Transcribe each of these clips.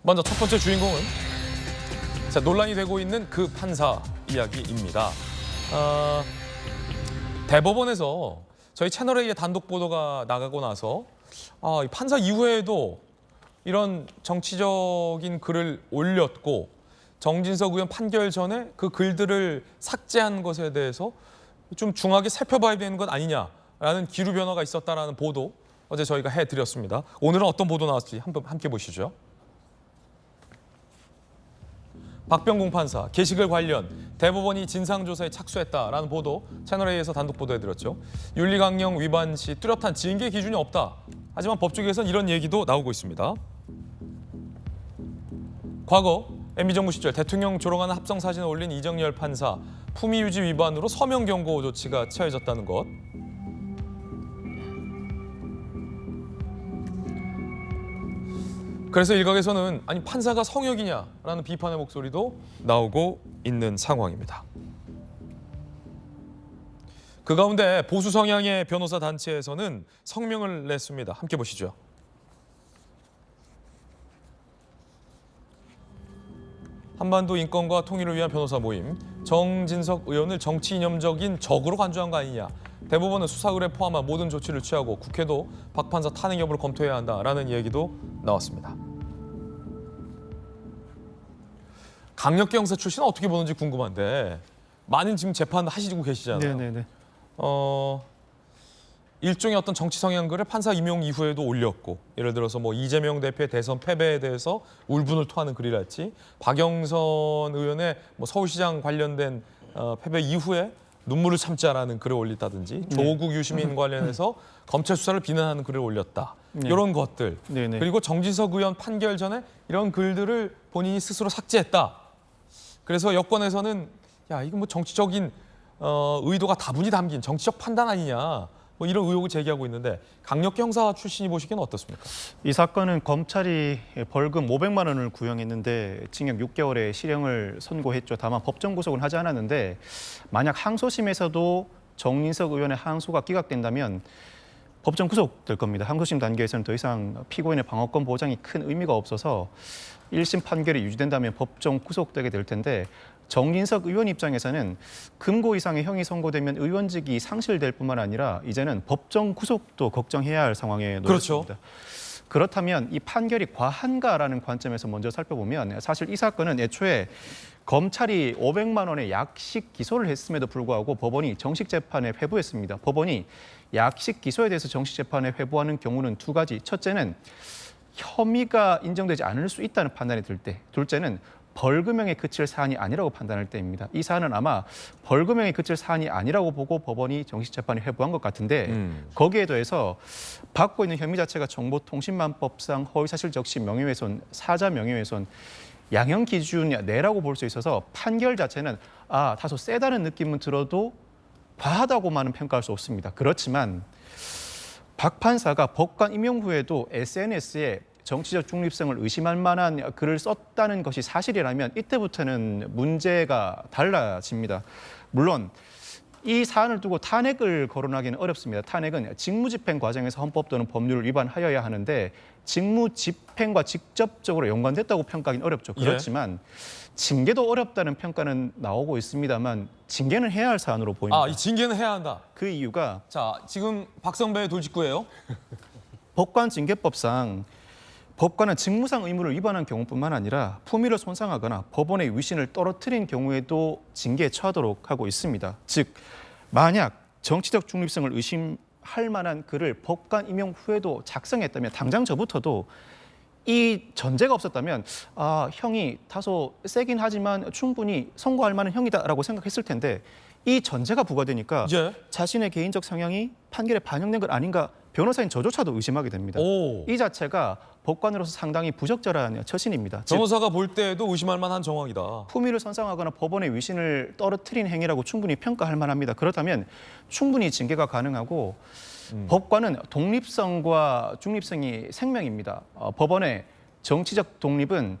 먼저 첫 번째 주인공은 논란이 되고 있는 그 판사 이야기입니다. 대법원에서 저희 채널A의 단독 보도가 나가고 나서 이 판사 이후에도 이런 정치적인 글을 올렸고 정진석 의원 판결 전에 그 글들을 삭제한 것에 대해서 좀 중하게 살펴봐야 되는 것 아니냐라는 기류 변화가 있었다라는 보도 어제 저희가 해드렸습니다. 오늘은 어떤 보도 나왔지 함께 보시죠. 박병공 판사 게시글 관련 대법원이 진상조사에 착수했다라는 보도 채널A에서 단독 보도해드렸죠. 윤리강령 위반 시 뚜렷한 징계 기준이 없다. 하지만 법조계에서는 이런 얘기도 나오고 있습니다. 과거 MB정부 시절 대통령 조롱하는 합성 사진을 올린 이정열 판사 품위 유지 위반으로 서명 경고 조치가 취해졌다는 것. 그래서 일각에서는 아니 판사가 성역이냐라는 비판의 목소리도 나오고 있는 상황입니다. 그 가운데 보수 성향의 변호사 단체에서는 성명을 냈습니다. 함께 보시죠. 한반도 인권과 통일을 위한 변호사 모임, 정진석 의원을 정치 이념적인 적으로 간주한 거 아니냐. 대법원은 수사 의뢰 포함한 모든 조치를 취하고 국회도 박 판사 탄핵 여부를 검토해야 한다라는 얘기도 나왔습니다. 강력계 형사 출신은 어떻게 보는지 궁금한데 많은 지금 재판 하시고 계시잖아요. 네네네. 일종의 어떤 정치 성향글을 판사 임용 이후에도 올렸고, 예를 들어서 뭐 이재명 대표의 대선 패배에 대해서 울분을 토하는 글이랄지, 박영선 의원의 뭐 서울시장 관련된 패배 이후에 눈물을 참지 않는 글을 올렸다든지, 조국 유시민 관련해서 검찰 수사를 비난하는 글을 올렸다. 이런 것들. 네네. 그리고 정진석 의원 판결 전에 이런 글들을 본인이 스스로 삭제했다. 그래서 여권에서는 야 이거 뭐 정치적인 의도가 다분히 담긴 정치적 판단 아니냐. 뭐 이런 의혹을 제기하고 있는데 강력계 형사 출신이 보시기에는 어떻습니까? 이 사건은 검찰이 벌금 500만 원을 구형했는데 징역 6개월의 실형을 선고했죠. 다만 법정 구속은 하지 않았는데 만약 항소심에서도 정진석 의원의 항소가 기각된다면 법정 구속될 겁니다. 항소심 단계에서는 더 이상 피고인의 방어권 보장이 큰 의미가 없어서 1심 판결이 유지된다면 법정 구속되게 될 텐데 정진석 의원 입장에서는 금고 이상의 형이 선고되면 의원직이 상실될 뿐만 아니라 이제는 법정 구속도 걱정해야 할 상황에 놓였습니다. 그렇죠. 그렇다면 이 판결이 과한가라는 관점에서 먼저 살펴보면 사실 이 사건은 애초에 검찰이 500만 원의 약식 기소를 했음에도 불구하고 법원이 정식 재판에 회부했습니다. 법원이 약식 기소에 대해서 정식 재판에 회부하는 경우는 두 가지. 첫째는 혐의가 인정되지 않을 수 있다는 판단이 들 때, 둘째는 벌금형에 그칠 사안이 아니라고 판단할 때입니다. 이 사안은 아마 벌금형에 그칠 사안이 아니라고 보고 법원이 정식 재판에 회부한 것 같은데 거기에 더해서 받고 있는 혐의 자체가 정보통신망법상 허위사실적시 명예훼손, 사자 명예훼손, 양형 기준 내라고 볼 수 있어서 판결 자체는 다소 세다는 느낌은 들어도 과하다고만은 평가할 수 없습니다. 그렇지만 박 판사가 법관 임용 후에도 SNS에 정치적 중립성을 의심할 만한 글을 썼다는 것이 사실이라면 이때부터는 문제가 달라집니다. 물론 이 사안을 두고 탄핵을 거론하기는 어렵습니다. 탄핵은 직무집행 과정에서 헌법 또는 법률을 위반하여야 하는데 직무집행과 직접적으로 연관됐다고 평가하기는 어렵죠. 그렇지만 징계도 어렵다는 평가는 나오고 있습니다만 징계는 해야 할 사안으로 보입니다. 이 징계는 해야 한다. 그 이유가 자, 지금 박성배의 돌직구예요. 법관징계법상 법관은 직무상 의무를 위반한 경우뿐만 아니라 품위를 손상하거나 법원의 위신을 떨어뜨린 경우에도 징계에 처하도록 하고 있습니다. 즉, 만약 정치적 중립성을 의심할 만한 글을 법관 임용 후에도 작성했다면 당장 저부터도 이 전제가 없었다면 형이 다소 세긴 하지만 충분히 선고할 만한 형이다라고 생각했을 텐데 이 전제가 부과되니까 자신의 개인적 성향이 판결에 반영된 것 아닌가 변호사인 저조차도 의심하게 됩니다. 이 자체가 법관으로서 상당히 부적절한 처신입니다. 변호사가 볼 때에도 의심할 만한 정황이다. 품위를 손상하거나 법원의 위신을 떨어뜨린 행위라고 충분히 평가할 만합니다. 그렇다면 충분히 징계가 가능하고 법관은 독립성과 중립성이 생명입니다. 법원의 정치적 독립은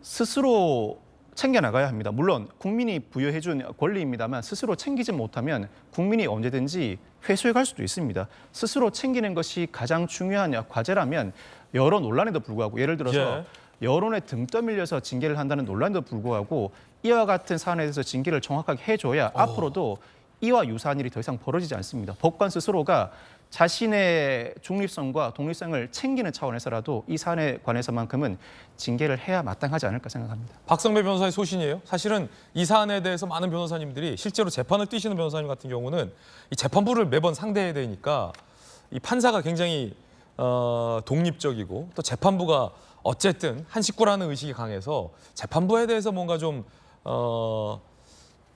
스스로 챙겨나가야 합니다. 물론 국민이 부여해준 권리입니다만 스스로 챙기지 못하면 국민이 언제든지 회수해 갈 수도 있습니다. 스스로 챙기는 것이 가장 중요한 과제라면 여러 논란에도 불구하고 예를 들어서 여론에 등 떠밀려서 징계를 한다는 논란에도 불구하고 이와 같은 사안에 대해서 징계를 정확하게 해줘야 앞으로도 이와 유사한 일이 더 이상 벌어지지 않습니다. 법관 스스로가 자신의 중립성과 독립성을 챙기는 차원에서라도 이 사안에 관해서만큼은 징계를 해야 마땅하지 않을까 생각합니다. 박성배 변호사의 소신이에요. 사실은 이 사안에 대해서 많은 변호사님들이 실제로 재판을 뛰시는 변호사님 같은 경우는 이 재판부를 매번 상대해야 되니까 이 판사가 굉장히 독립적이고 또 재판부가 어쨌든 한 식구라는 의식이 강해서 재판부에 대해서 뭔가 좀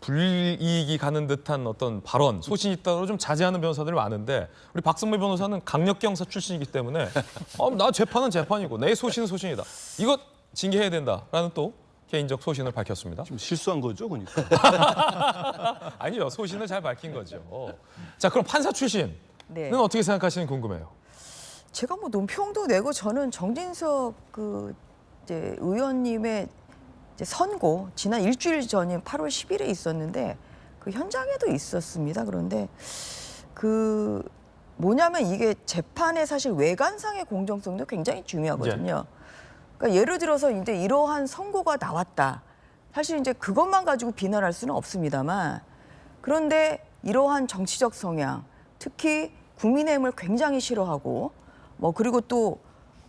불이익이 가는 듯한 어떤 발언, 소신이 있다고 좀 자제하는 변호사들이 많은데 우리 박성배 변호사는 강력기 형사 출신이기 때문에 나 재판은 재판이고 내 소신은 소신이다. 이거 징계해야 된다라는 또 개인적 소신을 밝혔습니다. 지금 실수한 거죠, 그러니까. 아니요, 소신을 잘 밝힌 거죠. 자, 그럼 판사 출신은 네. 어떻게 생각하시는지 궁금해요. 제가 뭐 논평도 내고 저는 정진석 이제 의원님의 이제 선고 지난 일주일 전인 8월 10일에 있었는데 그 현장에도 있었습니다. 그런데 뭐냐면 이게 재판의 사실 외관상의 공정성도 굉장히 중요하거든요. 그러니까 예를 들어서 이제 이러한 선고가 나왔다. 사실 이제 그것만 가지고 비난할 수는 없습니다만 그런데 이러한 정치적 성향, 특히 국민의힘을 굉장히 싫어하고 그리고 또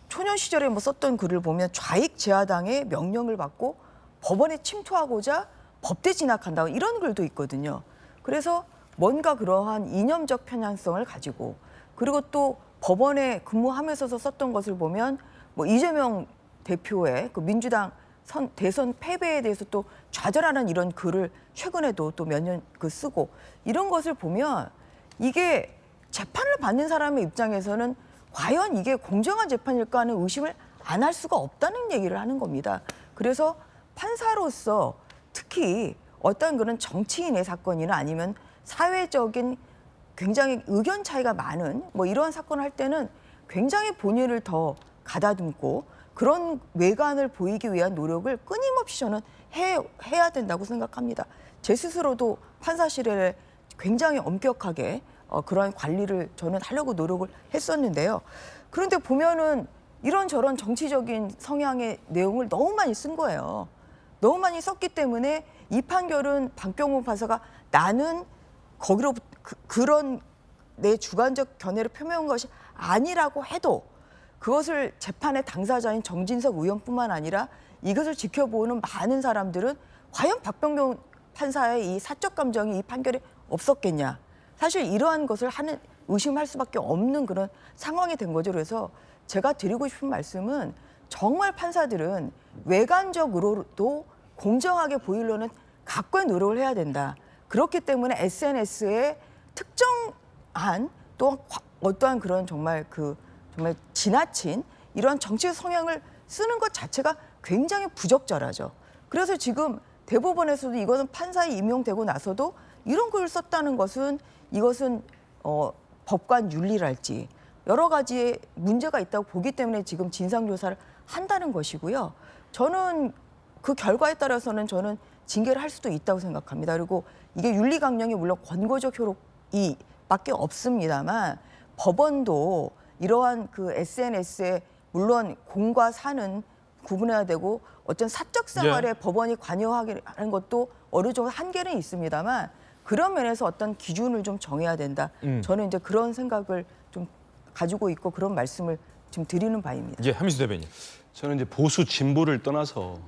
초년 시절에 썼던 글을 보면 좌익 제야당의 명령을 받고 법원에 침투하고자 법대 진학한다 이런 글도 있거든요. 그래서 뭔가 그러한 이념적 편향성을 가지고 그리고 또 법원에 근무하면서 썼던 것을 보면 이재명 대표의 그 민주당 대선 패배에 대해서 또 좌절하는 이런 글을 최근에도 또 몇 년 쓰고 이런 것을 보면 이게 재판을 받는 사람의 입장에서는 과연 이게 공정한 재판일까 하는 의심을 안 할 수가 없다는 얘기를 하는 겁니다. 그래서 판사로서 특히 어떤 그런 정치인의 사건이나 아니면 사회적인 굉장히 의견 차이가 많은 이러한 사건을 할 때는 굉장히 본인을 더 가다듬고 그런 외관을 보이기 위한 노력을 끊임없이 저는 해야 된다고 생각합니다. 제 스스로도 판사실에 굉장히 엄격하게 그러한 관리를 저는 하려고 노력을 했었는데요. 그런데 보면은 이런저런 정치적인 성향의 내용을 너무 많이 쓴 거예요. 너무 많이 썼기 때문에 이 판결은 박경호 판사가 나는 거기로 그런 내 주관적 견해를 표명한 것이 아니라고 해도 그것을 재판의 당사자인 정진석 의원뿐만 아니라 이것을 지켜보는 많은 사람들은 과연 박병경 판사의 이 사적 감정이 이 판결에 없었겠냐. 사실 이러한 것을 의심할 수밖에 없는 그런 상황이 된 거죠. 그래서 제가 드리고 싶은 말씀은 정말 판사들은 외관적으로도 공정하게 보이려는 각고의 노력을 해야 된다. 그렇기 때문에 SNS에 특정한 또 어떠한 그런 정말 지나친 이러한 정치적 성향을 쓰는 것 자체가 굉장히 부적절하죠. 그래서 지금 대법원에서도 이거는 판사에 임용되고 나서도 이런 글을 썼다는 것은 이것은 법관 윤리랄지 여러 가지의 문제가 있다고 보기 때문에 지금 진상조사를 한다는 것이고요. 저는 그 결과에 따라서는 저는 징계를 할 수도 있다고 생각합니다. 그리고 이게 윤리강령이 물론 권고적 효력이 밖에 없습니다만 법원도 이러한 SNS에 물론 공과 사는 구분해야 되고 어떤 사적 생활에 법원이 관여하게 하는 것도 어느 정도 한계는 있습니다만 그런 면에서 어떤 기준을 좀 정해야 된다. 저는 이제 그런 생각을 좀 가지고 있고 그런 말씀을 지금 드리는 바입니다. 예, 한미수 대변인. 저는 이제 보수 진보를 떠나서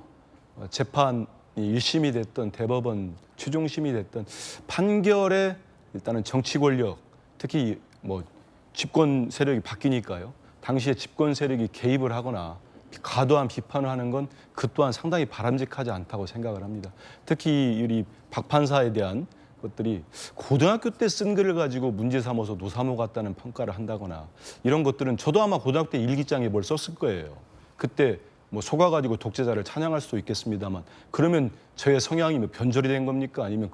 재판이 1심이 됐던 대법원 최종심이 됐던 판결에 일단은 정치 권력, 특히 집권 세력이 바뀌니까요. 당시에 집권 세력이 개입을 하거나 과도한 비판을 하는 건 그 또한 상당히 바람직하지 않다고 생각을 합니다. 특히 우리 박 판사에 대한 것들이 고등학교 때 쓴 글을 가지고 문제 삼아서 노사모 같다는 평가를 한다거나 이런 것들은 저도 아마 고등학교 때 일기장에 뭘 썼을 거예요. 그때 속아가지고 독재자를 찬양할 수도 있겠습니다만 그러면 저의 성향이 변절이 된 겁니까? 아니면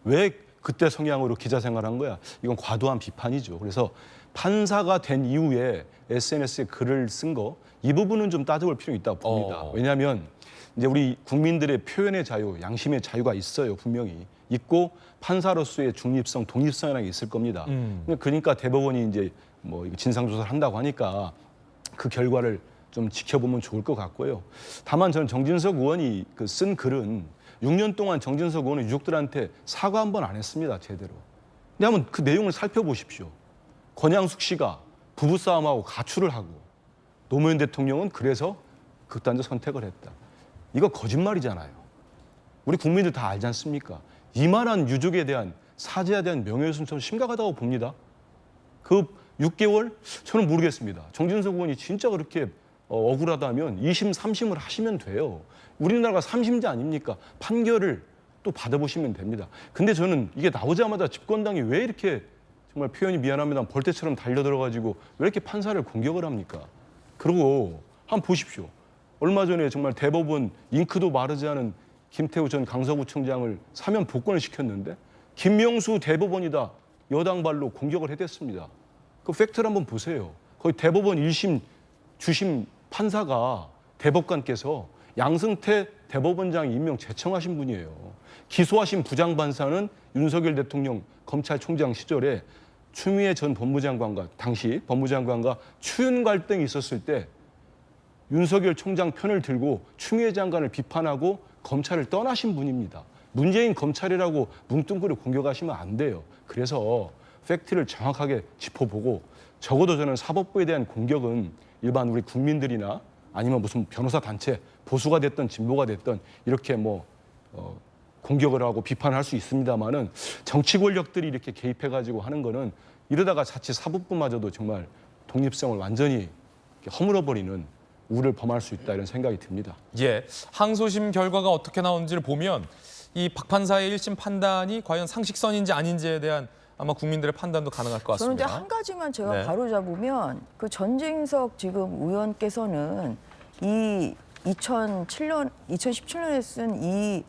왜 그때 성향으로 기자 생활한 거야? 이건 과도한 비판이죠. 그래서 판사가 된 이후에 SNS에 글을 쓴 거 이 부분은 좀 따져볼 필요가 있다고 봅니다. 왜냐하면 이제 우리 국민들의 표현의 자유, 양심의 자유가 있어요. 분명히 있고 판사로서의 중립성, 독립성이라는 게 있을 겁니다. 그러니까 대법원이 이제 진상조사를 한다고 하니까 그 결과를 좀 지켜보면 좋을 것 같고요. 다만 저는 정진석 의원이 쓴 글은 6년 동안 정진석 의원은 유족들한테 사과 한 번 안 했습니다, 제대로. 근데 한번 그 내용을 살펴보십시오. 권양숙 씨가 부부싸움하고 가출을 하고 노무현 대통령은 그래서 극단적 선택을 했다. 이거 거짓말이잖아요. 우리 국민들 다 알지 않습니까? 이만한 유족에 대한 사죄에 대한 명예훼손 좀 심각하다고 봅니다. 그 6개월? 저는 모르겠습니다. 정진석 의원이 진짜 그렇게 억울하다면 2심, 3심을 하시면 돼요. 우리나라가 3심자 아닙니까? 판결을 또 받아보시면 됩니다. 근데 저는 이게 나오자마자 집권당이 왜 이렇게 정말 표현이 미안합니다. 벌떼처럼 달려들어가지고 왜 이렇게 판사를 공격을 합니까? 그리고 한번 보십시오. 얼마 전에 정말 대법원 잉크도 마르지 않은 김태우 전 강서구청장을 사면 복권을 시켰는데 김명수 대법원이다 여당 발로 공격을 해댔습니다. 그 팩트를 한번 보세요. 거의 대법원 1심, 주심 판사가 대법관께서 양승태 대법원장 임명 제청하신 분이에요. 기소하신 부장판사는 윤석열 대통령 검찰총장 시절에 추미애 전 법무장관과 당시 법무장관과 추윤 갈등이 있었을 때 윤석열 총장 편을 들고 추미애 장관을 비판하고 검찰을 떠나신 분입니다. 문재인 검찰이라고 뭉뚱그려 공격하시면 안 돼요. 그래서 팩트를 정확하게 짚어보고 적어도 저는 사법부에 대한 공격은 일반 우리 국민들이나 아니면 무슨 변호사 단체 보수가 됐든 진보가 됐든 이렇게 공격을 하고 비판을 할 수 있습니다만은 정치 권력들이 이렇게 개입해가지고 하는 거는 이러다가 자칫 사법부마저도 정말 독립성을 완전히 허물어버리는 우를 범할 수 있다 이런 생각이 듭니다. 예, 항소심 결과가 어떻게 나오는지를 보면 이 박 판사의 1심 판단이 과연 상식선인지 아닌지에 대한 아마 국민들의 판단도 가능할 것 저는 이제 같습니다. 한 가지만 제가 네. 바로잡으면 그 전진석 지금 의원께서는 이 2017년에 쓴 이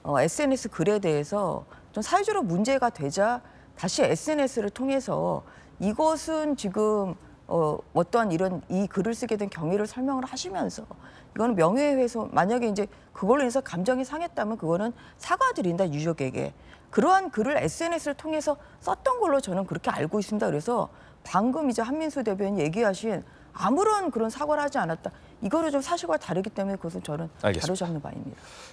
SNS 글에 대해서 좀 사회적으로 문제가 되자 다시 SNS를 통해서 이것은 지금 어떠한 이런 이 글을 쓰게 된 경위를 설명을 하시면서 이거는 명예훼손 만약에 이제 그걸로 인해서 감정이 상했다면 그거는 사과드린다 유족에게 그러한 글을 SNS를 통해서 썼던 걸로 저는 그렇게 알고 있습니다. 그래서 방금 이제 한민수 대변인 얘기하신 아무런 그런 사과를 하지 않았다. 이거를 좀 사실과 다르기 때문에 그것은 저는 알겠습니다. 바로잡는 바입니다.